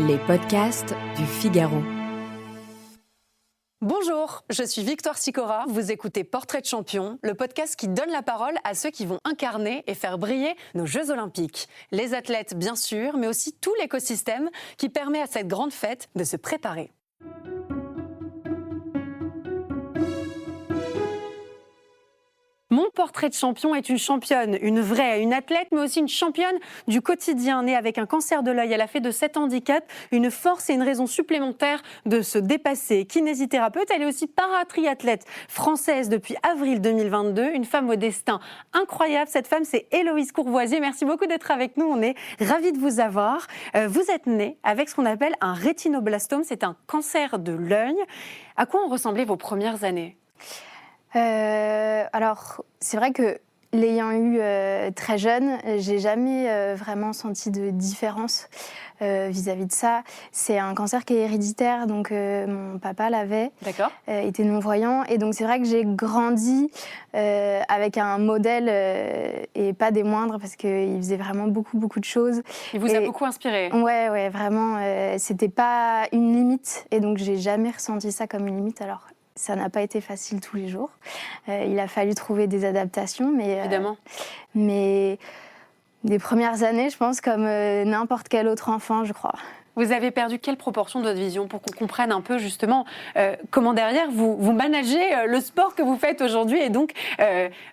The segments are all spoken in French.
Les podcasts du Figaro. Bonjour, je suis Victoire Sicora. Vous écoutez Portrait de champion, le podcast qui donne la parole à ceux qui vont incarner et faire briller nos Jeux Olympiques. Les athlètes, bien sûr, mais aussi tout l'écosystème qui permet à cette grande fête de se préparer. Mon portrait de champion est une championne, une vraie, une athlète, mais aussi une championne du quotidien, née avec un cancer de l'œil. Elle a fait de cet handicap une force et une raison supplémentaire de se dépasser. Kinésithérapeute, elle est aussi paratriathlète française depuis avril 2022, une femme au destin incroyable. Cette femme, c'est Héloïse Courvoisier. Merci beaucoup d'être avec nous. On est ravis de vous avoir. Vous êtes née avec ce qu'on appelle un rétinoblastome. C'est un cancer de l'œil. À quoi ont ressemblé vos premières années ? Alors, c'est vrai que l'ayant eu très jeune, j'ai jamais vraiment senti de différence vis-à-vis de ça. C'est un cancer qui est héréditaire, donc mon papa l'avait, était non-voyant, et donc c'est vrai que j'ai grandi avec un modèle et pas des moindres, parce qu'il faisait vraiment beaucoup de choses. Il vous a beaucoup inspiré. Ouais, vraiment, c'était pas une limite, et donc j'ai jamais ressenti ça comme une limite. Alors, ça n'a pas été facile tous les jours. Il a fallu trouver des adaptations, évidemment. Mais des premières années, je pense, comme n'importe quel autre enfant, je crois. Vous avez perdu quelle proportion de votre vision pour qu'on comprenne un peu justement comment derrière vous managez le sport que vous faites aujourd'hui et donc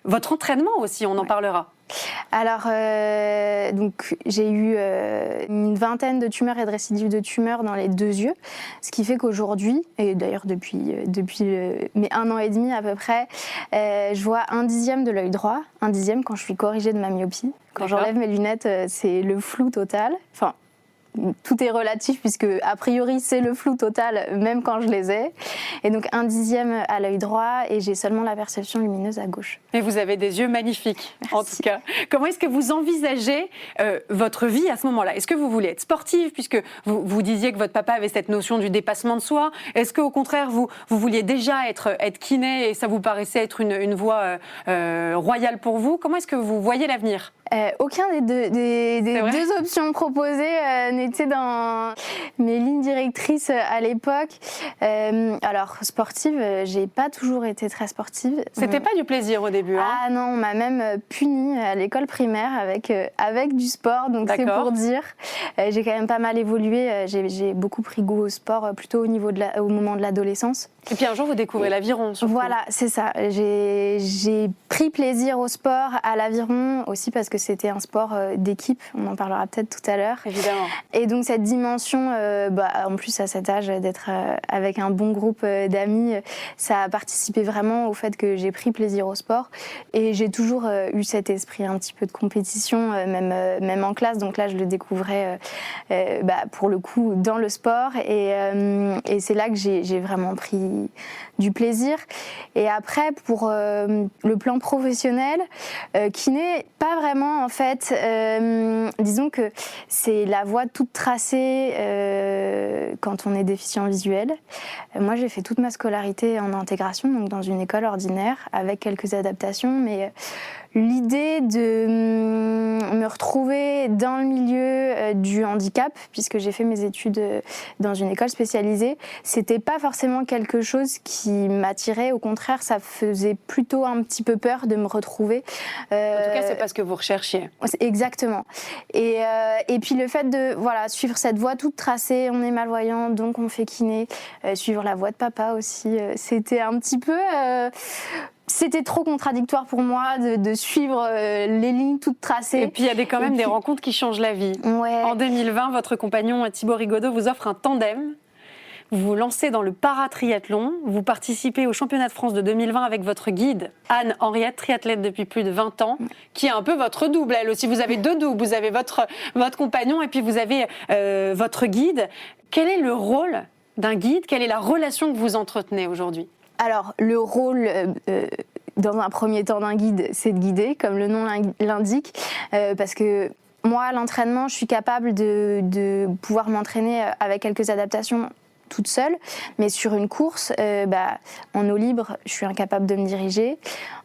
votre entraînement aussi, on en parlera. Alors, donc, j'ai eu une vingtaine de tumeurs et de récidives de tumeurs dans les 2 yeux, ce qui fait qu'aujourd'hui, et d'ailleurs depuis mes 1 an et demi à peu près, je vois 1/10 de l'œil droit, 1/10 quand je suis corrigée de ma myopie. Quand j'enlève mes lunettes, c'est le flou total. Enfin, tout est relatif puisque a priori c'est le flou total même quand je les ai, et donc 1/10 à l'œil droit, et j'ai seulement la perception lumineuse à gauche. Et vous avez des yeux magnifiques. Merci. En tout cas. Comment est-ce que vous envisagez votre vie à ce moment-là ? Est-ce que vous voulez être sportive, puisque vous disiez que votre papa avait cette notion du dépassement de soi ? Est-ce qu'au contraire vous vouliez déjà être kiné et ça vous paraissait être une voie royale pour vous ? Comment est-ce que vous voyez l'avenir ? Aucun des deux options proposées n'était dans mes lignes directrices à l'époque. Alors, sportive, j'ai pas toujours été très sportive. C'était pas du plaisir au début, hein ? Ah non, on m'a même punie à l'école primaire avec du sport, donc c'est pour dire. J'ai quand même pas mal évolué, j'ai beaucoup pris goût au sport, plutôt au moment de l'adolescence. Et puis un jour, vous découvrez l'aviron, surtout. Voilà, c'est ça. J'ai pris plaisir au sport, à l'aviron, aussi parce que c'était un sport d'équipe. On en parlera peut-être tout à l'heure. Évidemment. Et donc cette dimension, en plus à cet âge, d'être avec un bon groupe d'amis, ça a participé vraiment au fait que j'ai pris plaisir au sport. Et j'ai toujours eu cet esprit un petit peu de compétition, même en classe. Donc là, je le découvrais pour le coup dans le sport. Et c'est là que j'ai vraiment pris du plaisir. Et après, pour le plan professionnel, qui n'est pas vraiment, en fait, disons que c'est la voie toute tracée quand on est déficient visuel. Moi, j'ai fait toute ma scolarité en intégration, donc dans une école ordinaire, avec quelques adaptations, mais l'idée de me retrouver dans le milieu du handicap, puisque j'ai fait mes études dans une école spécialisée, c'était pas forcément quelque chose qui m'attirait. Au contraire, ça faisait plutôt un petit peu peur de me retrouver. En tout cas, c'est pas ce que vous recherchiez. Exactement. Et puis le fait de suivre cette voie toute tracée, on est malvoyant, donc on fait kiné, suivre la voie de papa aussi, c'était un petit peu... C'était trop contradictoire pour moi de suivre les lignes toutes tracées. Et puis il y a quand même des rencontres qui changent la vie. Ouais. En 2020, votre compagnon Thibaut Rigaudot vous offre un tandem. Vous vous lancez dans le paratriathlon. Vous participez au championnat de France de 2020 avec votre guide, Anne-Henriette, triathlète depuis plus de 20 ans, qui est un peu votre double, elle aussi. Vous avez 2 doubles. Vous avez votre compagnon et puis vous avez votre guide. Quel est le rôle d'un guide ? Quelle est la relation que vous entretenez aujourd'hui ? Alors, le rôle, dans un premier temps d'un guide, c'est de guider, comme le nom l'indique, parce que moi, à l'entraînement, je suis capable de pouvoir m'entraîner avec quelques adaptations toute seule. Mais sur une course, en eau libre, je suis incapable de me diriger.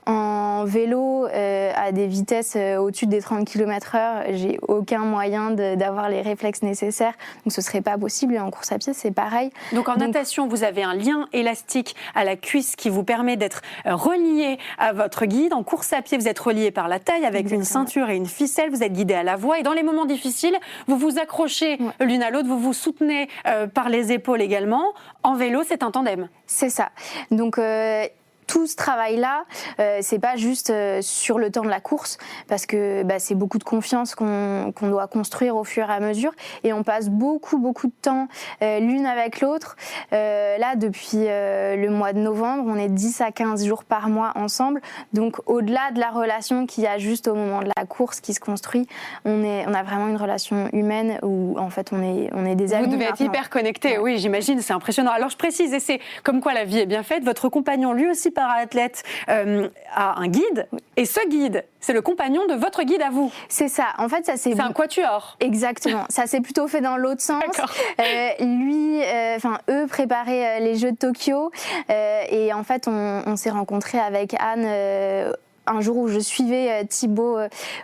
En vélo, à des vitesses au-dessus des 30 km/h, j'ai aucun moyen d'avoir les réflexes nécessaires, donc ce serait pas possible. Et en course à pied, c'est pareil. Donc en natation, vous avez un lien élastique à la cuisse qui vous permet d'être relié à votre guide. En course à pied, vous êtes relié par la taille avec une ceinture et une ficelle. Vous êtes guidé à la voie. Et dans les moments difficiles, vous vous accrochez l'une à l'autre, vous vous soutenez par les épaules également. En vélo, c'est un tandem. C'est ça. Donc tout ce travail-là, c'est pas juste sur le temps de la course, parce que c'est beaucoup de confiance qu'on doit construire au fur et à mesure, et on passe beaucoup de temps l'une avec l'autre. Là, depuis le mois de novembre, on est 10 à 15 jours par mois ensemble, donc au-delà de la relation qu'il y a juste au moment de la course qui se construit, on a vraiment une relation humaine où en fait on est des amis. Vous devez être hyper connectés, oui, j'imagine, c'est impressionnant. Alors je précise, et c'est comme quoi la vie est bien faite, votre compagnon lui aussi para-athlète a un guide, et ce guide, c'est le compagnon de votre guide à vous. C'est ça, en fait ça c'est un quatuor. Exactement, ça s'est plutôt fait dans l'autre sens. Eux préparaient les Jeux de Tokyo, et en fait on s'est rencontrés avec Anne un jour où je suivais Thibaut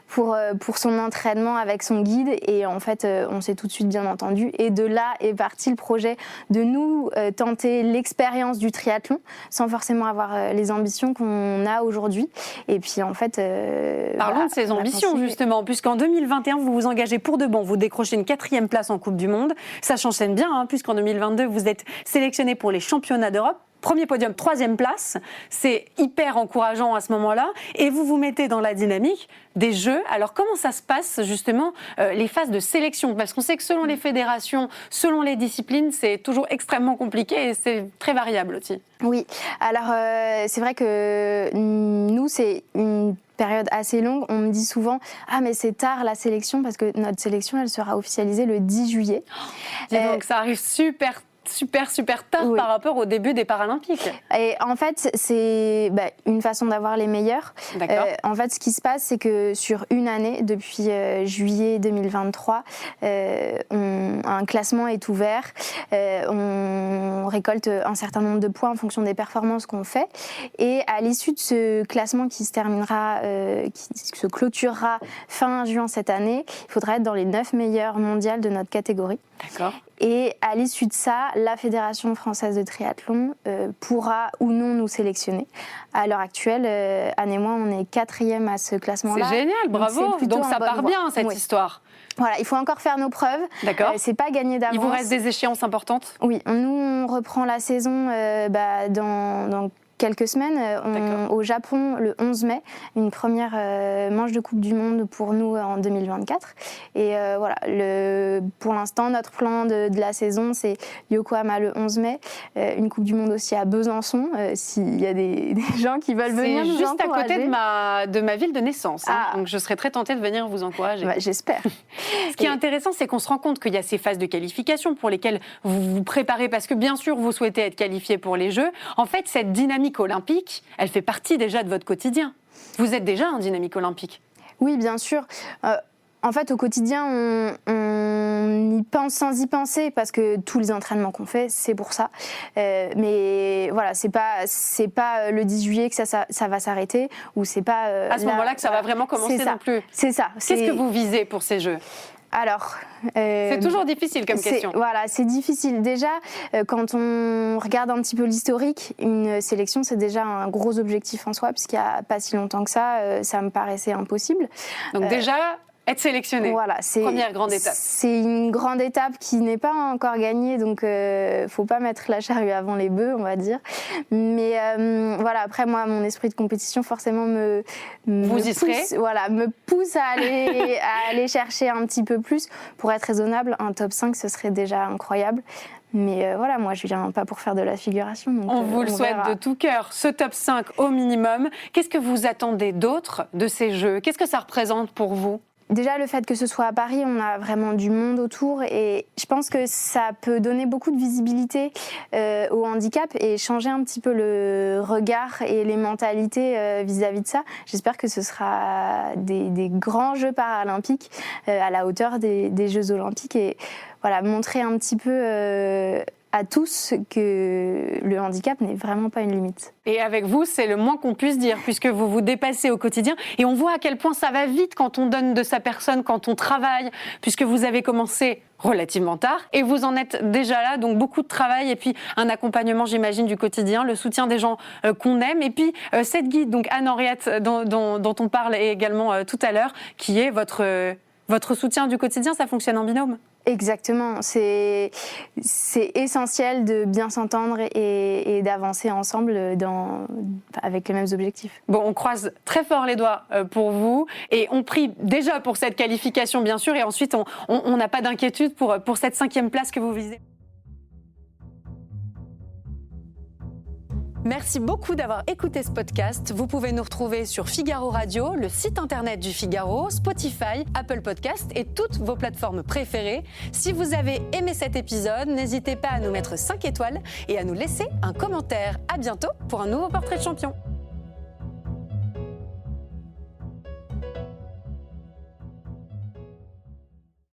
pour son entraînement avec son guide, et en fait on s'est tout de suite bien entendu, et de là est parti le projet de nous tenter l'expérience du triathlon sans forcément avoir les ambitions qu'on a aujourd'hui. Et puis en fait parlons de ces ambitions justement, puisqu'en 2021 vous vous engagez pour de bon, vous décrochez une 4e place en Coupe du Monde, ça s'enchaîne bien puisqu'en 2022 vous êtes sélectionné pour les championnats d'Europe. Premier podium, 3e place, c'est hyper encourageant à ce moment-là, et vous vous mettez dans la dynamique des Jeux. Alors comment ça se passe justement les phases de sélection? Parce qu'on sait que selon les fédérations, selon les disciplines, c'est toujours extrêmement compliqué et c'est très variable aussi. Oui, alors c'est vrai que nous c'est une période assez longue. On me dit souvent « Ah mais c'est tard la sélection » parce que notre sélection elle sera officialisée le 10 juillet. Donc ça arrive super tard par rapport au début des Paralympiques. Et en fait, c'est une façon d'avoir les meilleurs. En fait, ce qui se passe, c'est que sur une année, depuis juillet 2023, un classement est ouvert. On récolte un certain nombre de points en fonction des performances qu'on fait. Et à l'issue de ce classement qui se terminera, qui se clôturera fin juin cette année, il faudra être dans les 9 meilleurs mondiales de notre catégorie. D'accord. Et à l'issue de ça, la Fédération française de triathlon pourra ou non nous sélectionner. À l'heure actuelle, Anne et moi, on est 4e à ce classement-là. C'est génial, bravo. Donc ça part bien, cette histoire. Voilà, il faut encore faire nos preuves. D'accord. C'est pas gagné d'avance. Il vous reste des échéances importantes? Oui, nous, on reprend la saison dans quelques semaines, au Japon le 11 mai, une première manche de Coupe du Monde pour nous en 2024. Et voilà, pour l'instant, notre plan de la saison, c'est Yokohama le 11 mai, une Coupe du Monde aussi à Besançon, s'il y a des gens qui veulent venir nous encourager. C'est juste à côté de ma ville de naissance, donc je serais très tentée de venir vous encourager. J'espère. Ce qui est intéressant, c'est qu'on se rend compte qu'il y a ces phases de qualification pour lesquelles vous vous préparez, parce que bien sûr, vous souhaitez être qualifié pour les Jeux. En fait, cette dynamique olympique, elle fait partie déjà de votre quotidien. Vous êtes déjà un dynamique olympique. Oui, bien sûr. En fait, au quotidien, on y pense sans y penser parce que tous les entraînements qu'on fait, c'est pour ça. Mais voilà, c'est pas le 10 juillet que ça va s'arrêter, ou c'est pas à ce moment-là que ça va vraiment commencer non plus. C'est ça. Qu'est-ce que vous visez pour ces Jeux ? Alors, c'est toujours difficile comme question. Voilà, c'est difficile. Déjà, quand on regarde un petit peu l'historique, une sélection, c'est déjà un gros objectif en soi, puisqu'il n'y a pas si longtemps que ça me paraissait impossible. Donc déjà, être sélectionné, voilà, première grande étape. C'est une grande étape qui n'est pas encore gagnée, donc faut pas mettre la charrue avant les bœufs, on va dire. Mais voilà, après moi, mon esprit de compétition forcément me pousse à aller chercher un petit peu plus. Pour être raisonnable, un top 5, ce serait déjà incroyable. Mais voilà, moi je viens pas pour faire de la figuration. Donc, on vous le souhaite de tout cœur, ce top 5 au minimum. Qu'est-ce que vous attendez d'autre de ces Jeux ? Qu'est-ce que ça représente pour vous ? Déjà, le fait que ce soit à Paris, on a vraiment du monde autour, et je pense que ça peut donner beaucoup de visibilité au handicap et changer un petit peu le regard et les mentalités vis-à-vis de ça. J'espère que ce sera des grands Jeux paralympiques à la hauteur des Jeux olympiques, et voilà, montrer un petit peu à tous que le handicap n'est vraiment pas une limite. Et avec vous, c'est le moins qu'on puisse dire, puisque vous vous dépassez au quotidien. Et on voit à quel point ça va vite quand on donne de sa personne, quand on travaille, puisque vous avez commencé relativement tard et vous en êtes déjà là. Donc beaucoup de travail et puis un accompagnement, j'imagine, du quotidien, le soutien des gens qu'on aime. Et puis cette guide, donc Anne-Henriette, dont on parle également tout à l'heure, qui est votre soutien du quotidien. Ça fonctionne en binôme? Exactement, c'est essentiel de bien s'entendre et d'avancer ensemble avec les mêmes objectifs. Bon, on croise très fort les doigts pour vous et on prie déjà pour cette qualification bien sûr et ensuite on n'a pas d'inquiétude pour cette 5e place que vous visez. Merci beaucoup d'avoir écouté ce podcast. Vous pouvez nous retrouver sur Figaro Radio, le site internet du Figaro, Spotify, Apple Podcast et toutes vos plateformes préférées. Si vous avez aimé cet épisode, n'hésitez pas à nous mettre 5 étoiles et à nous laisser un commentaire. À bientôt pour un nouveau portrait de champion.